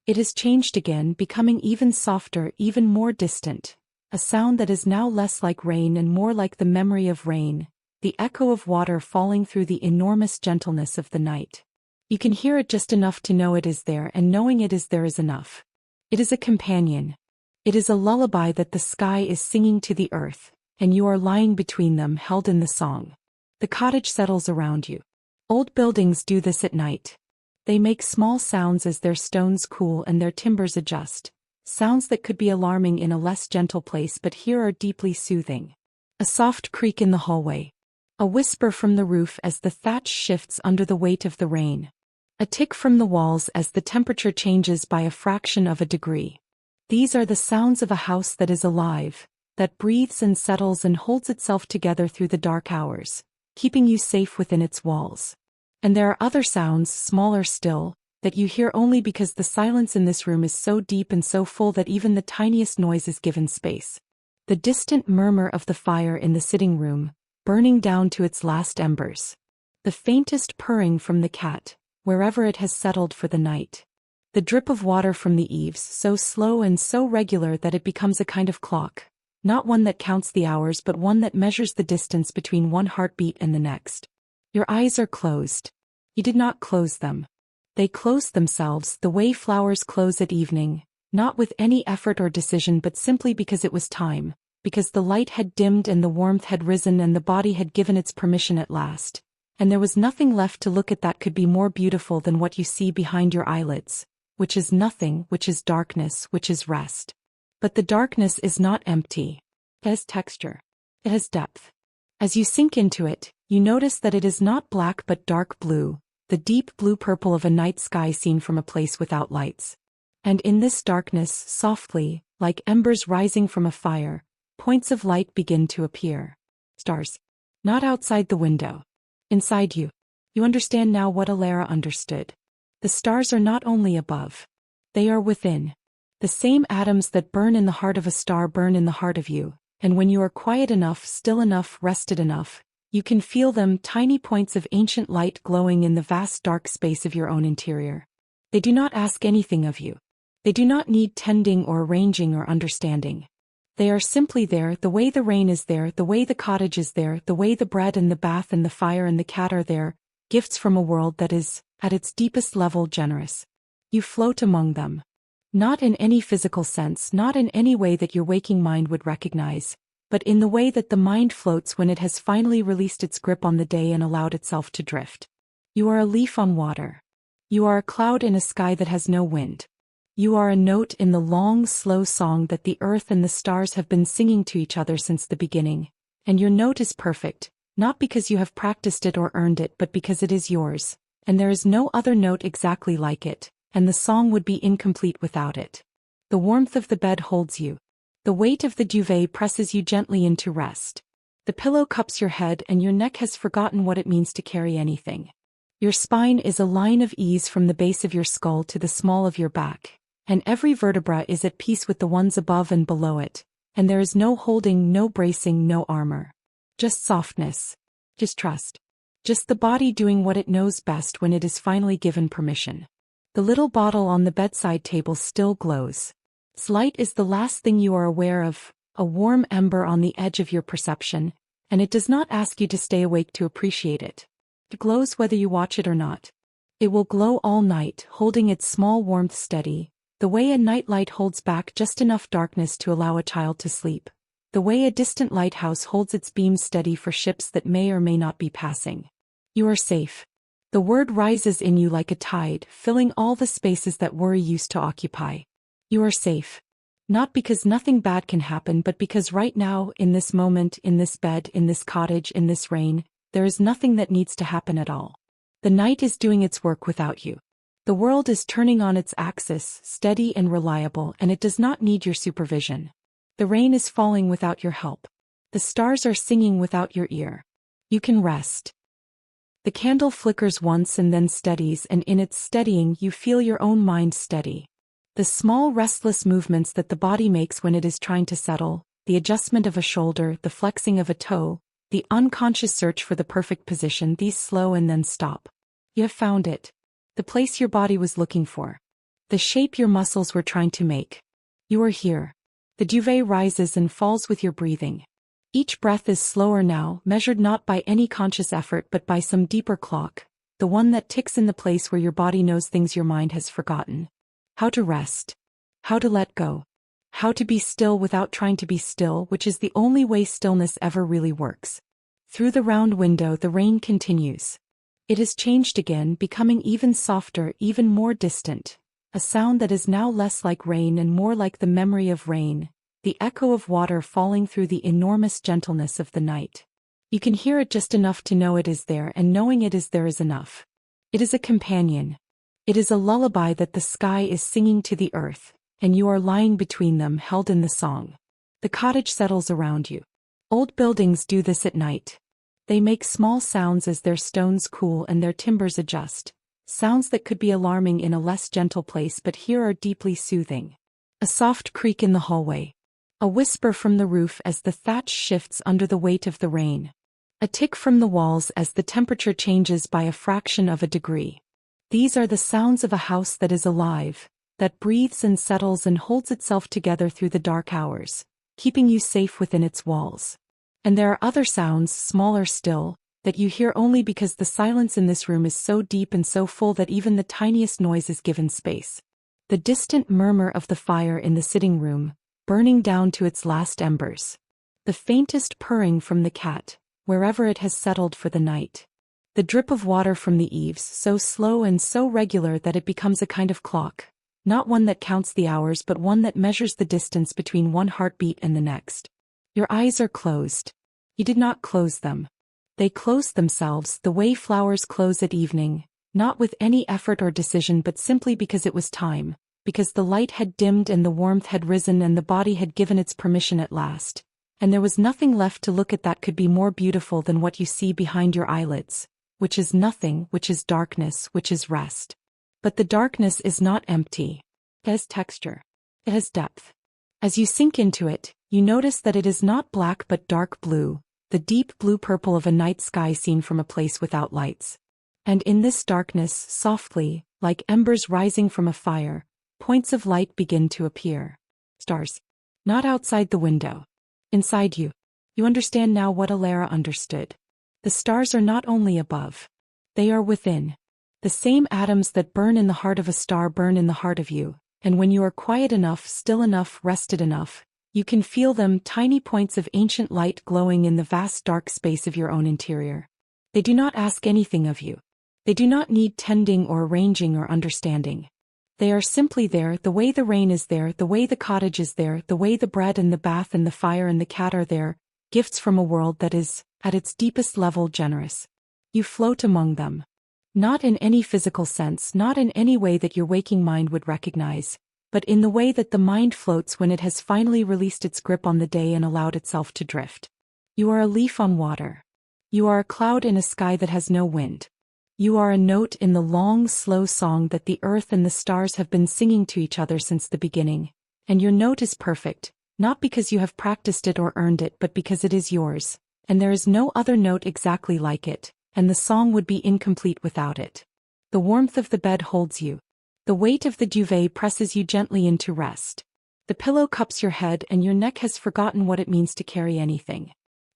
It has changed again, becoming even softer, even more distant, a sound that is now less like rain and more like the memory of rain, the echo of water falling through the enormous gentleness of the night. You can hear it just enough to know it is there, and knowing it is there is enough. It is a companion. It is a lullaby that the sky is singing to the earth, and you are lying between them, held in the song. The cottage settles around you. Old buildings do this at night. They make small sounds as their stones cool and their timbers adjust, sounds that could be alarming in a less gentle place but here are deeply soothing. A soft creak in the hallway. A whisper from the roof as the thatch shifts under the weight of the rain. A tick from the walls as the temperature changes by a fraction of a degree. These are the sounds of a house that is alive, that breathes and settles and holds itself together through the dark hours, keeping you safe within its walls. And there are other sounds, smaller still, that you hear only because the silence in this room is so deep and so full that even the tiniest noise is given space. The distant murmur of the fire in the sitting room, burning down to its last embers. The faintest purring from the cat, wherever it has settled for the night. The drip of water from the eaves, so slow and so regular that it becomes a kind of clock, not one that counts the hours but one that measures the distance between one heartbeat and the next. Your eyes are closed. You did not close them. They closed themselves the way flowers close at evening, not with any effort or decision but simply because it was time, because the light had dimmed and the warmth had risen and the body had given its permission at last, and there was nothing left to look at that could be more beautiful than what you see behind your eyelids, which is nothing, which is darkness, which is rest. But the darkness is not empty. It has texture. It has depth. As you sink into it, you notice that it is not black but dark blue, the deep blue-purple of a night sky seen from a place without lights. And in this darkness, softly, like embers rising from a fire, points of light begin to appear. Stars. Not outside the window. Inside you. You understand now what Alara understood. The stars are not only above. They are within. The same atoms that burn in the heart of a star burn in the heart of you, and when you are quiet enough, still enough, rested enough, you can feel them, tiny points of ancient light glowing in the vast dark space of your own interior. They do not ask anything of you. They do not need tending or arranging or understanding. They are simply there, the way the rain is there, the way the cottage is there, the way the bread and the bath and the fire and the cat are there, gifts from a world that is, at its deepest level, generous. You float among them. Not in any physical sense, not in any way that your waking mind would recognize, but in the way that the mind floats when it has finally released its grip on the day and allowed itself to drift. You are a leaf on water. You are a cloud in a sky that has no wind. You are a note in the long, slow song that the earth and the stars have been singing to each other since the beginning, and your note is perfect, not because you have practiced it or earned it but because it is yours, and there is no other note exactly like it, and the song would be incomplete without it. The warmth of the bed holds you. The weight of the duvet presses you gently into rest. The pillow cups your head and your neck has forgotten what it means to carry anything. Your spine is a line of ease from the base of your skull to the small of your back, and every vertebra is at peace with the ones above and below it, and there is no holding, no bracing, no armor. Just softness. Just trust. Just the body doing what it knows best when it is finally given permission. The little bottle on the bedside table still glows. Its light is the last thing you are aware of, a warm ember on the edge of your perception, and it does not ask you to stay awake to appreciate it. It glows whether you watch it or not. It will glow all night, holding its small warmth steady, the way a nightlight holds back just enough darkness to allow a child to sleep, the way a distant lighthouse holds its beams steady for ships that may or may not be passing. You are safe. The word rises in you like a tide, filling all the spaces that worry used to occupy. You are safe. Not because nothing bad can happen but because right now, in this moment, in this bed, in this cottage, in this rain, there is nothing that needs to happen at all. The night is doing its work without you. The world is turning on its axis, steady and reliable, and it does not need your supervision. The rain is falling without your help. The stars are singing without your ear. You can rest. The candle flickers once and then steadies, and in its steadying you feel your own mind steady. The small restless movements that the body makes when it is trying to settle, the adjustment of a shoulder, the flexing of a toe, the unconscious search for the perfect position, these slow and then stop. You have found it. The place your body was looking for. The shape your muscles were trying to make. You are here. The duvet rises and falls with your breathing. Each breath is slower now, measured not by any conscious effort but by some deeper clock, the one that ticks in the place where your body knows things your mind has forgotten. How to rest. How to let go. How to be still without trying to be still, which is the only way stillness ever really works. Through the round window the rain continues. It has changed again, becoming even softer, even more distant, a sound that is now less like rain and more like the memory of rain, the echo of water falling through the enormous gentleness of the night. You can hear it just enough to know it is there, and knowing it is there is enough. It is a companion. It is a lullaby that the sky is singing to the earth, and you are lying between them, held in the song. The cottage settles around you. Old buildings do this at night. They make small sounds as their stones cool and their timbers adjust, sounds that could be alarming in a less gentle place but here are deeply soothing. A soft creak in the hallway. A whisper from the roof as the thatch shifts under the weight of the rain. A tick from the walls as the temperature changes by a fraction of a degree. These are the sounds of a house that is alive, that breathes and settles and holds itself together through the dark hours, keeping you safe within its walls. And there are other sounds, smaller still, that you hear only because the silence in this room is so deep and so full that even the tiniest noise is given space. The distant murmur of the fire in the sitting room, burning down to its last embers. The faintest purring from the cat, wherever it has settled for the night. The drip of water from the eaves, so slow and so regular that it becomes a kind of clock, not one that counts the hours but one that measures the distance between one heartbeat and the next. Your eyes are closed. You did not close them. They closed themselves the way flowers close at evening, Not with any effort or decision but simply because it was time, because the light had dimmed and the warmth had risen and the body had given its permission at last. And there was nothing left to look at that could be more beautiful than what you see behind your eyelids, which is nothing, which is darkness, which is rest. But the darkness is not empty. It has texture. It has depth. As you sink into it, you notice that it is not black but dark blue, the deep blue-purple of a night sky seen from a place without lights. And in this darkness, softly, like embers rising from a fire, points of light begin to appear. Stars. Not outside the window. Inside you. You understand now what Alara understood. The stars are not only above. They are within. The same atoms that burn in the heart of a star burn in the heart of you, and when you are quiet enough, still enough, rested enough, you can feel them, tiny points of ancient light glowing in the vast dark space of your own interior. They do not ask anything of you. They do not need tending or arranging or understanding. They are simply there, the way the rain is there, the way the cottage is there, the way the bread and the bath and the fire and the cat are there, gifts from a world that is, at its deepest level, generous. You float among them. Not in any physical sense, not in any way that your waking mind would recognize, but in the way that the mind floats when it has finally released its grip on the day and allowed itself to drift. You are a leaf on water. You are a cloud in a sky that has no wind. You are a note in the long, slow song that the earth and the stars have been singing to each other since the beginning, and your note is perfect, not because you have practiced it or earned it but because it is yours, and there is no other note exactly like it, and the song would be incomplete without it. The warmth of the bed holds you. The weight of the duvet presses you gently into rest. The pillow cups your head and your neck has forgotten what it means to carry anything.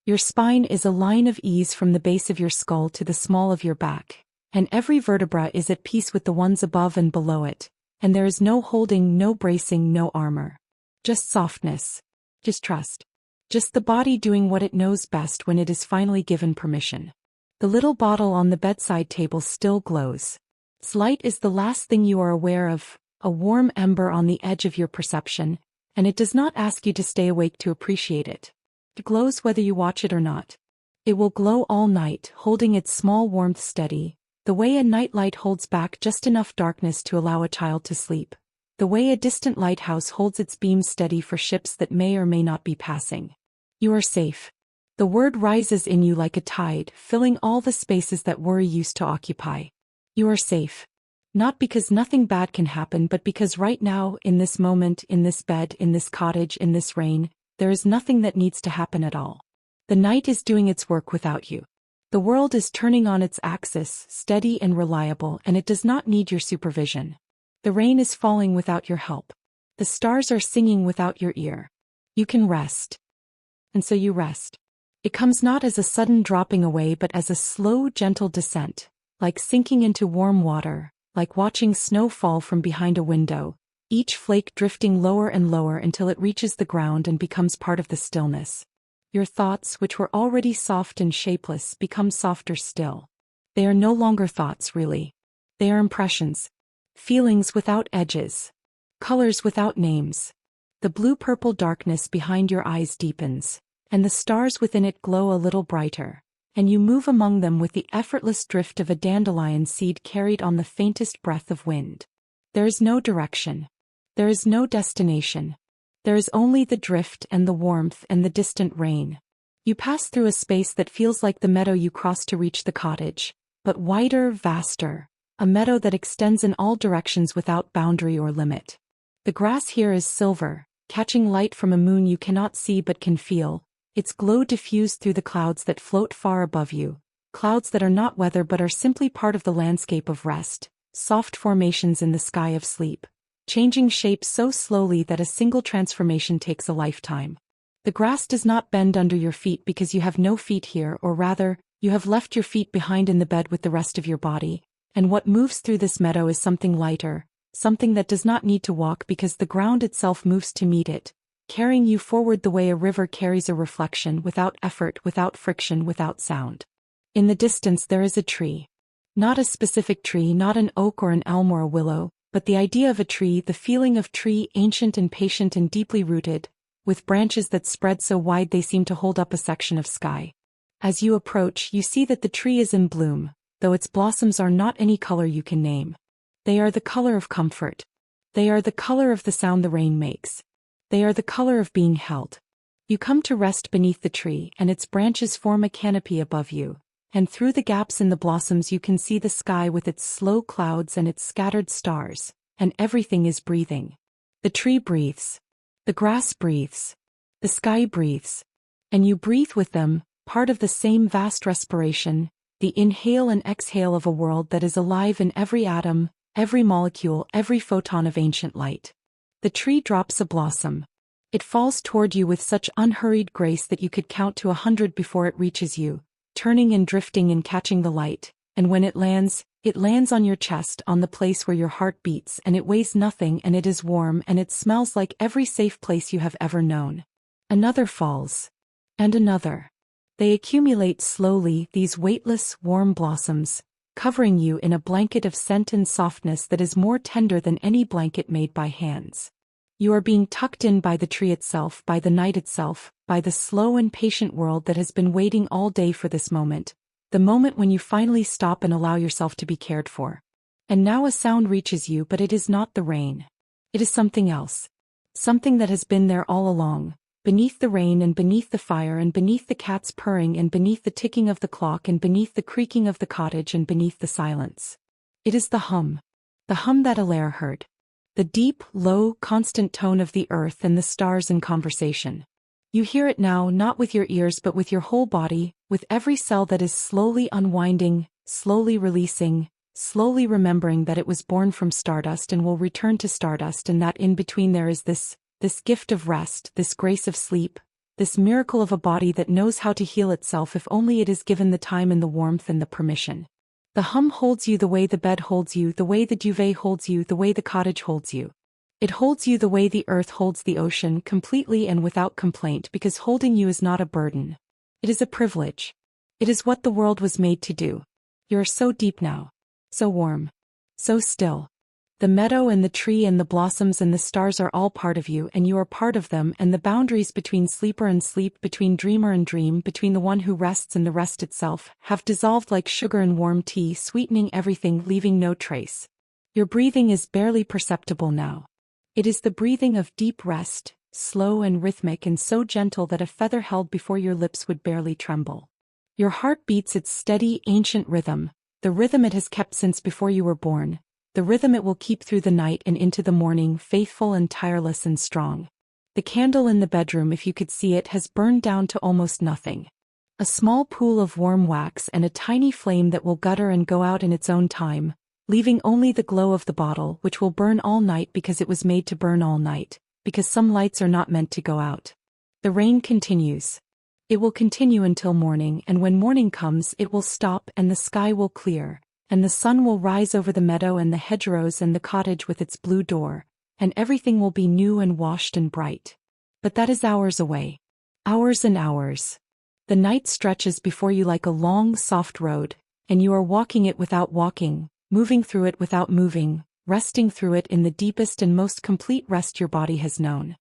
Your spine is a line of ease from the base of your skull to the small of your back, and every vertebra is at peace with the ones above and below it, and there is no holding, no bracing, no armor. Just softness. Just trust. Just the body doing what it knows best when it is finally given permission. The little bottle on the bedside table still glows. Its light is the last thing you are aware of, a warm ember on the edge of your perception, and it does not ask you to stay awake to appreciate it. It glows whether you watch it or not. It will glow all night, holding its small warmth steady, the way a nightlight holds back just enough darkness to allow a child to sleep, the way a distant lighthouse holds its beams steady for ships that may or may not be passing. You are safe. The word rises in you like a tide, filling all the spaces that worry used to occupy. You are safe. Not because nothing bad can happen but because right now, in this moment, in this bed, in this cottage, in this rain, there is nothing that needs to happen at all. The night is doing its work without you. The world is turning on its axis, steady and reliable, and it does not need your supervision. The rain is falling without your help. The stars are singing without your ear. You can rest. And so you rest. It comes not as a sudden dropping away but as a slow, gentle descent, like sinking into warm water, like watching snow fall from behind a window, each flake drifting lower and lower until it reaches the ground and becomes part of the stillness. Your thoughts, which were already soft and shapeless, become softer still. They are no longer thoughts, really. They are impressions. Feelings without edges. Colors without names. The blue-purple darkness behind your eyes deepens, and the stars within it glow a little brighter, and you move among them with the effortless drift of a dandelion seed carried on the faintest breath of wind. There is no direction. There is no destination. There is only the drift and the warmth and the distant rain. You pass through a space that feels like the meadow you crossed to reach the cottage, but wider, vaster, a meadow that extends in all directions without boundary or limit. The grass here is silver, catching light from a moon you cannot see but can feel, its glow diffused through the clouds that float far above you, clouds that are not weather but are simply part of the landscape of rest, soft formations in the sky of sleep, changing shape so slowly that a single transformation takes a lifetime. The grass does not bend under your feet because you have no feet here, or rather, you have left your feet behind in the bed with the rest of your body, and what moves through this meadow is something lighter, something that does not need to walk because the ground itself moves to meet it, carrying you forward the way a river carries a reflection, without effort, without friction, without sound. In the distance there is a tree. Not a specific tree, not an oak or an elm or a willow, but the idea of a tree, the feeling of tree, ancient and patient and deeply rooted, with branches that spread so wide they seem to hold up a section of sky. As you approach, you see that the tree is in bloom, though its blossoms are not any color you can name. They are the color of comfort. They are the color of the sound the rain makes. They are the color of being held. You come to rest beneath the tree, and its branches form a canopy above you, and through the gaps in the blossoms you can see the sky with its slow clouds and its scattered stars, and everything is breathing. The tree breathes. The grass breathes. The sky breathes. And you breathe with them, part of the same vast respiration, the inhale and exhale of a world that is alive in every atom, every molecule, every photon of ancient light. The tree drops a blossom. It falls toward you with such unhurried grace that you could count to 100 before it reaches you, turning and drifting and catching the light, and when it lands on your chest, on the place where your heart beats, and it weighs nothing, and it is warm, and it smells like every safe place you have ever known. Another falls. And another. They accumulate slowly, these weightless, warm blossoms, covering you in a blanket of scent and softness that is more tender than any blanket made by hands. You are being tucked in by the tree itself, by the night itself, by the slow and patient world that has been waiting all day for this moment, the moment when you finally stop and allow yourself to be cared for. And now a sound reaches you, but it is not the rain. It is something else. Something that has been there all along, beneath the rain and beneath the fire and beneath the cats purring and beneath the ticking of the clock and beneath the creaking of the cottage and beneath the silence. It is the hum that Alaire heard. The deep, low, constant tone of the earth and the stars in conversation. You hear it now, not with your ears but with your whole body, with every cell that is slowly unwinding, slowly releasing, slowly remembering that it was born from stardust and will return to stardust, and that in between there is this gift of rest, this grace of sleep, this miracle of a body that knows how to heal itself if only it is given the time and the warmth and the permission. The hum holds you the way the bed holds you, the way the duvet holds you, the way the cottage holds you. It holds you the way the earth holds the ocean, completely and without complaint, because holding you is not a burden. It is a privilege. It is what the world was made to do. You are so deep now. So warm. So still. The meadow and the tree and the blossoms and the stars are all part of you, and you are part of them, and the boundaries between sleeper and sleep, between dreamer and dream, between the one who rests and the rest itself, have dissolved like sugar in warm tea, sweetening everything, leaving no trace. Your breathing is barely perceptible now. It is the breathing of deep rest, slow and rhythmic and so gentle that a feather held before your lips would barely tremble. Your heart beats its steady, ancient rhythm, the rhythm it has kept since before you were born. The rhythm it will keep through the night and into the morning, faithful and tireless and strong. The candle in the bedroom, if you could see it, has burned down to almost nothing. A small pool of warm wax and a tiny flame that will gutter and go out in its own time, leaving only the glow of the bottle, which will burn all night because it was made to burn all night, because some lights are not meant to go out. The rain continues. It will continue until morning, and when morning comes it will stop and the sky will clear. And the sun will rise over the meadow and the hedgerows and the cottage with its blue door, and everything will be new and washed and bright. But that is hours away. Hours and hours. The night stretches before you like a long, soft road, and you are walking it without walking, moving through it without moving, resting through it in the deepest and most complete rest your body has known.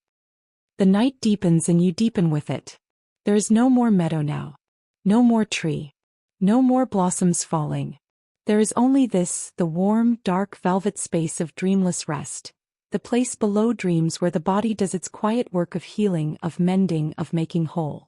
The night deepens and you deepen with it. There is no more meadow now. No more tree. No more blossoms falling. There is only this, the warm, dark velvet space of dreamless rest, the place below dreams where the body does its quiet work of healing, of mending, of making whole.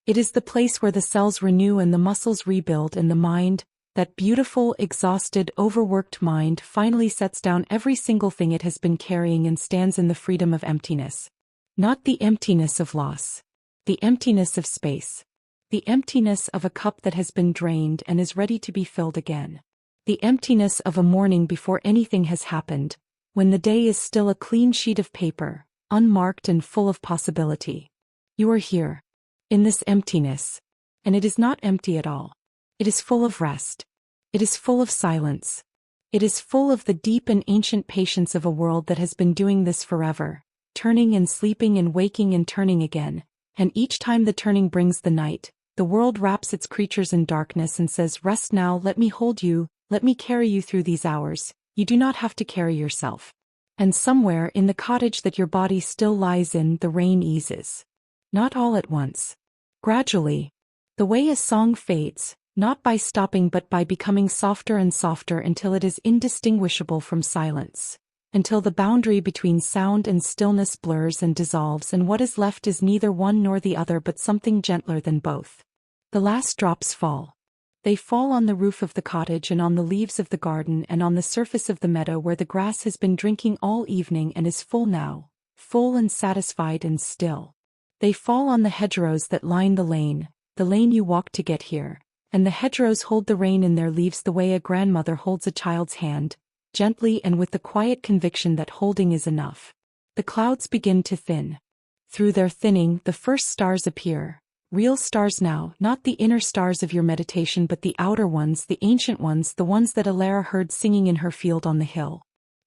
It is the place where the cells renew and the muscles rebuild and the mind, that beautiful, exhausted, overworked mind, finally sets down every single thing it has been carrying and stands in the freedom of emptiness. Not the emptiness of loss. The emptiness of space. The emptiness of a cup that has been drained and is ready to be filled again. The emptiness of a morning before anything has happened, when the day is still a clean sheet of paper, unmarked and full of possibility. You are here. In this emptiness. And it is not empty at all. It is full of rest. It is full of silence. It is full of the deep and ancient patience of a world that has been doing this forever, turning and sleeping and waking and turning again, and each time the turning brings the night, the world wraps its creatures in darkness and says, "Rest now, let me hold you. Let me carry you through these hours. You do not have to carry yourself." And somewhere in the cottage that your body still lies in, the rain eases. Not all at once. Gradually. The way a song fades, Not by stopping but by becoming softer and softer until it is indistinguishable from silence. Until the boundary between sound and stillness blurs and dissolves and what is left is neither one nor the other but something gentler than both. The last drops fall. They fall on the roof of the cottage and on the leaves of the garden and on the surface of the meadow where the grass has been drinking all evening and is full now, full and satisfied and still. They fall on the hedgerows that line the lane you walked to get here, and the hedgerows hold the rain in their leaves the way a grandmother holds a child's hand, gently and with the quiet conviction that holding is enough. The clouds begin to thin. Through their thinning, the first stars appear. Real stars now, not the inner stars of your meditation but the outer ones, the ancient ones, the ones that Alara heard singing in her field on the hill.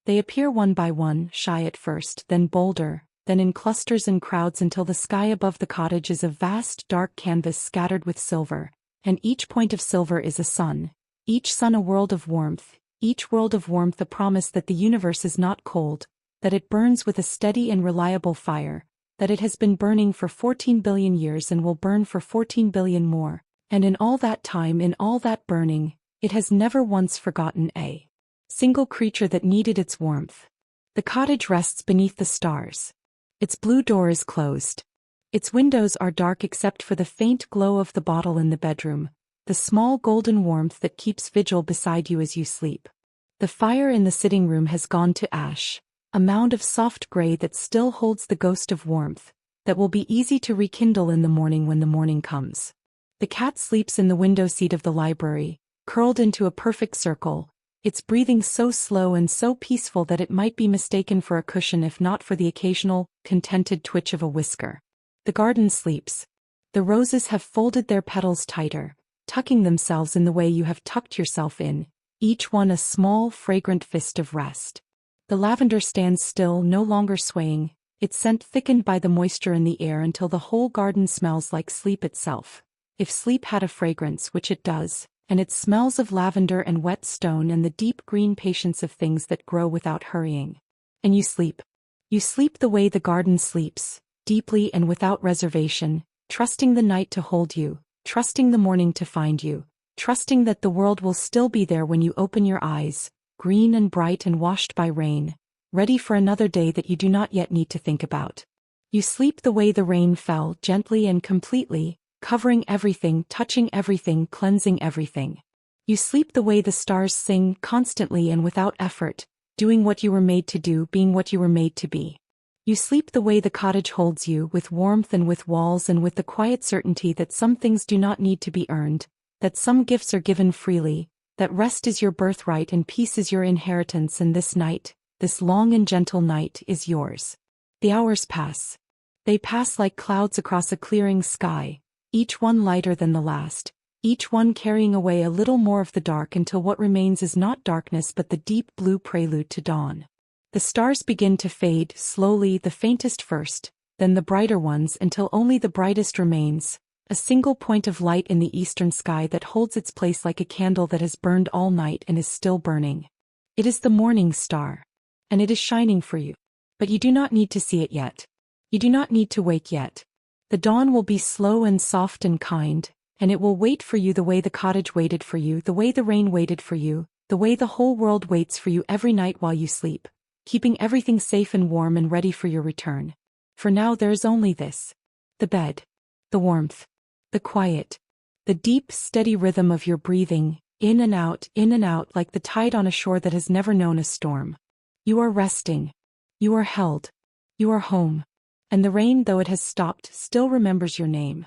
They appear one by one, shy at first, then bolder, then in clusters and crowds until the sky above the cottage is a vast dark canvas scattered with silver, and each point of silver is a sun, each sun a world of warmth, each world of warmth a promise that the universe is not cold, that it burns with a steady and reliable fire, that it has been burning for 14 billion years and will burn for 14 billion more, and in all that time, in all that burning, it has never once forgotten a single creature that needed its warmth. The cottage rests beneath the stars. Its blue door is closed. Its windows are dark except for the faint glow of the bottle in the bedroom, the small golden warmth that keeps vigil beside you as you sleep. The fire in the sitting room has gone to ash, a mound of soft gray that still holds the ghost of warmth, that will be easy to rekindle in the morning when the morning comes. The cat sleeps in the window seat of the library, curled into a perfect circle, its breathing so slow and so peaceful that it might be mistaken for a cushion if not for the occasional, contented twitch of a whisker. The garden sleeps. The roses have folded their petals tighter, tucking themselves in the way you have tucked yourself in, each one a small, fragrant fist of rest. The lavender stands still, no longer swaying, its scent thickened by the moisture in the air until the whole garden smells like sleep itself. If sleep had a fragrance, which it does, and it smells of lavender and wet stone and the deep green patience of things that grow without hurrying. And you sleep. You sleep the way the garden sleeps, deeply and without reservation, trusting the night to hold you, trusting the morning to find you, trusting that the world will still be there when you open your eyes, green and bright and washed by rain, ready for another day that you do not yet need to think about. You sleep the way the rain fell, gently and completely, covering everything, touching everything, cleansing everything. You sleep the way the stars sing, constantly and without effort, doing what you were made to do, being what you were made to be. You sleep the way the cottage holds you, with warmth and with walls and with the quiet certainty that some things do not need to be earned, that some gifts are given freely, that rest is your birthright and peace is your inheritance, and this night, this long and gentle night, is yours. The hours pass. They pass like clouds across a clearing sky, each one lighter than the last, each one carrying away a little more of the dark until what remains is not darkness but the deep blue prelude to dawn. The stars begin to fade, slowly, the faintest first, then the brighter ones until only the brightest remains, a single point of light in the eastern sky that holds its place like a candle that has burned all night and is still burning. It is the morning star. And it is shining for you. But you do not need to see it yet. You do not need to wake yet. The dawn will be slow and soft and kind, and it will wait for you the way the cottage waited for you, the way the rain waited for you, the way the whole world waits for you every night while you sleep, keeping everything safe and warm and ready for your return. For now there is only this. The bed. The warmth. The quiet. The deep, steady rhythm of your breathing, in and out like the tide on a shore that has never known a storm. You are resting. You are held. You are home. And the rain, though it has stopped, still remembers your name.